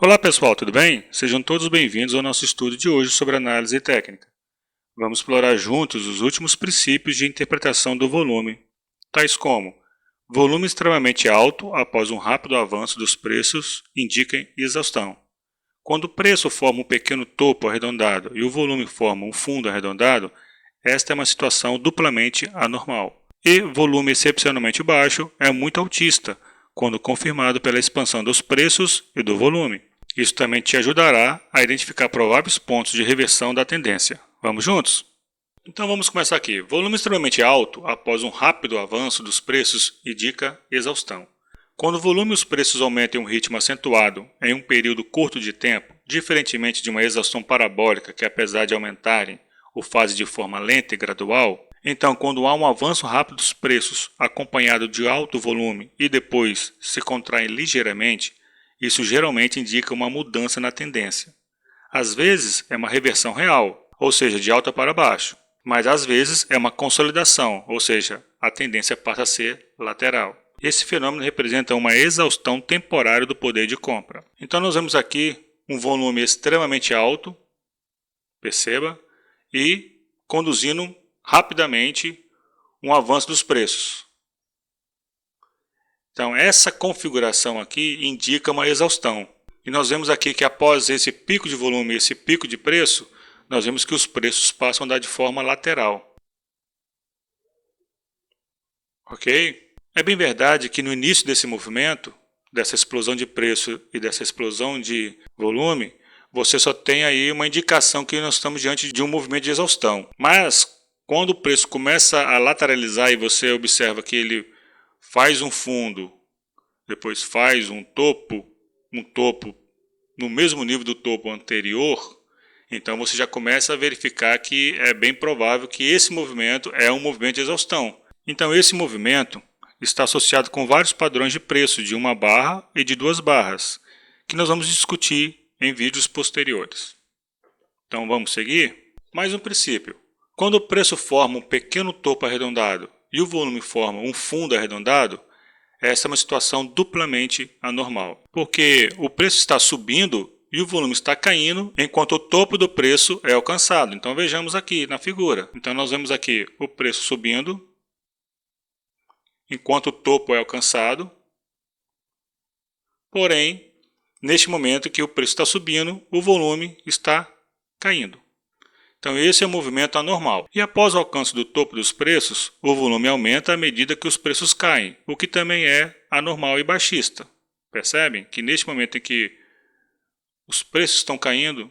Olá pessoal, tudo bem? Sejam todos bem-vindos ao nosso estudo de hoje sobre análise técnica. Vamos explorar juntos os últimos princípios de interpretação do volume, tais como: volume extremamente alto após um rápido avanço dos preços indica exaustão. Quando o preço forma um pequeno topo arredondado e o volume forma um fundo arredondado, esta é uma situação duplamente anormal. E volume excepcionalmente baixo é muito altista, quando confirmado pela expansão dos preços e do volume. Isso também te ajudará a identificar prováveis pontos de reversão da tendência. Vamos juntos? Então vamos começar aqui. Volume extremamente alto após um rápido avanço dos preços indica exaustão. Quando o volume e os preços aumentam em um ritmo acentuado em um período curto de tempo, diferentemente de uma exaustão parabólica que, apesar de aumentarem, o faz de forma lenta e gradual, então quando há um avanço rápido dos preços acompanhado de alto volume e depois se contraem ligeiramente, isso geralmente indica uma mudança na tendência. Às vezes é uma reversão real, ou seja, de alta para baixo, mas às vezes é uma consolidação, ou seja, a tendência passa a ser lateral. Esse fenômeno representa uma exaustão temporária do poder de compra. Então nós vemos aqui um volume extremamente alto, perceba, e conduzindo rapidamente um avanço dos preços. Então essa configuração aqui indica uma exaustão. E nós vemos aqui que após esse pico de volume, esse pico de preço, nós vemos que os preços passam a andar de forma lateral. Ok? É bem verdade que no início desse movimento, dessa explosão de preço e dessa explosão de volume, você só tem aí uma indicação que nós estamos diante de um movimento de exaustão. Mas quando o preço começa a lateralizar e você observa que ele faz um fundo, depois faz um topo no mesmo nível do topo anterior, então você já começa a verificar que é bem provável que esse movimento é um movimento de exaustão. Então esse movimento está associado com vários padrões de preço de uma barra e de duas barras, que nós vamos discutir em vídeos posteriores. Então vamos seguir? Mais um princípio. Quando o preço forma um pequeno topo arredondado e o volume forma um fundo arredondado, essa é uma situação duplamente anormal, porque o preço está subindo e o volume está caindo enquanto o topo do preço é alcançado. Então vejamos aqui na figura. Então nós vemos aqui o preço subindo enquanto o topo é alcançado, porém, neste momento que o preço está subindo, o volume está caindo. Então esse é o movimento anormal. E após o alcance do topo dos preços, o volume aumenta à medida que os preços caem, o que também é anormal e baixista. Percebem que neste momento em que os preços estão caindo,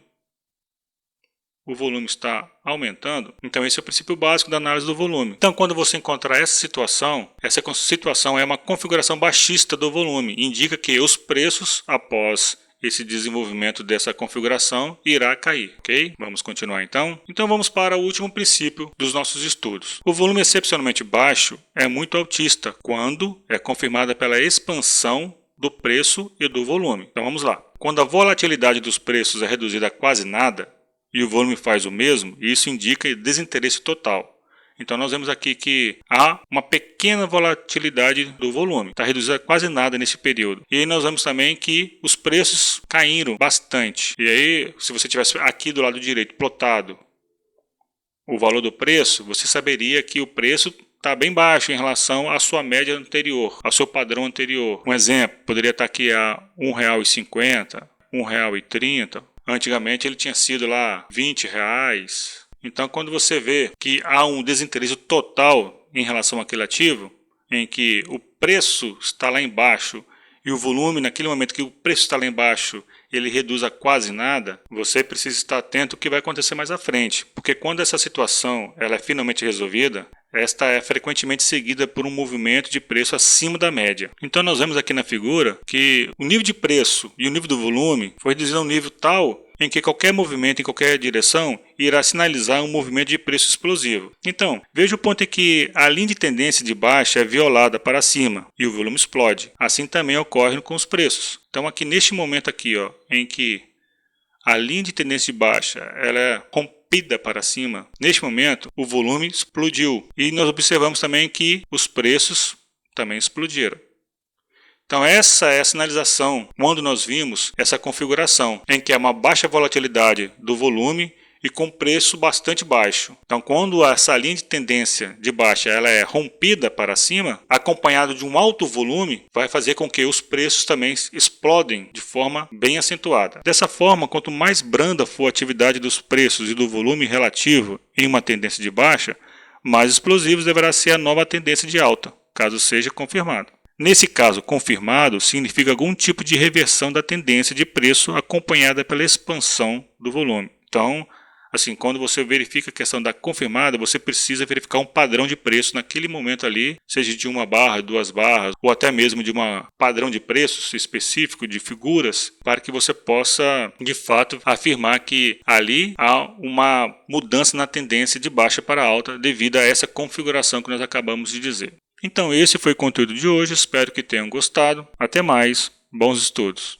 o volume está aumentando. Então esse é o princípio básico da análise do volume. Então quando você encontrar essa situação é uma configuração baixista do volume. Indica que os preços, após esse desenvolvimento dessa configuração, irá cair, ok? Vamos continuar então? Então vamos para o último princípio dos nossos estudos. O volume excepcionalmente baixo é muito altista quando é confirmada pela expansão do preço e do volume. Então vamos lá. Quando a volatilidade dos preços é reduzida a quase nada e o volume faz o mesmo, isso indica desinteresse total. Então nós vemos aqui que há uma pequena volatilidade do volume, está reduzida a quase nada nesse período. E aí nós vemos também que os preços caíram bastante. E aí, se você tivesse aqui do lado direito plotado o valor do preço, você saberia que o preço está bem baixo em relação à sua média anterior, ao seu padrão anterior. Um exemplo, poderia estar aqui a R$ 1,50, R$ 1,30. Antigamente ele tinha sido lá R$ 20. Então quando você vê que há um desinteresse total em relação àquele ativo, em que o preço está lá embaixo e o volume, naquele momento que o preço está lá embaixo, ele reduz a quase nada, você precisa estar atento ao que vai acontecer mais à frente. Porque quando essa situação ela é finalmente resolvida, esta é frequentemente seguida por um movimento de preço acima da média. Então nós vemos aqui na figura que o nível de preço e o nível do volume foi reduzido a um nível tal em que qualquer movimento em qualquer direção irá sinalizar um movimento de preço explosivo. Então, veja o ponto em que a linha de tendência de baixa é violada para cima e o volume explode. Assim também ocorre com os preços. Então aqui neste momento aqui, em que a linha de tendência de baixa ela é rompida para cima, neste momento o volume explodiu. E nós observamos também que os preços também explodiram. Então essa é a sinalização quando nós vimos essa configuração, em que é uma baixa volatilidade do volume e com preço bastante baixo. Então quando essa linha de tendência de baixa ela é rompida para cima, acompanhado de um alto volume, vai fazer com que os preços também explodem de forma bem acentuada. Dessa forma, quanto mais branda for a atividade dos preços e do volume relativo em uma tendência de baixa, mais explosivos deverá ser a nova tendência de alta, caso seja confirmado. Nesse caso, confirmado significa algum tipo de reversão da tendência de preço acompanhada pela expansão do volume. Então, assim, quando você verifica a questão da confirmada, você precisa verificar um padrão de preço naquele momento ali, seja de uma barra, 2 barras, ou até mesmo de um padrão de preços específico, de figuras, para que você possa, de fato, afirmar que ali há uma mudança na tendência de baixa para alta devido a essa configuração que nós acabamos de dizer. Então esse foi o conteúdo de hoje, espero que tenham gostado. Até mais, bons estudos!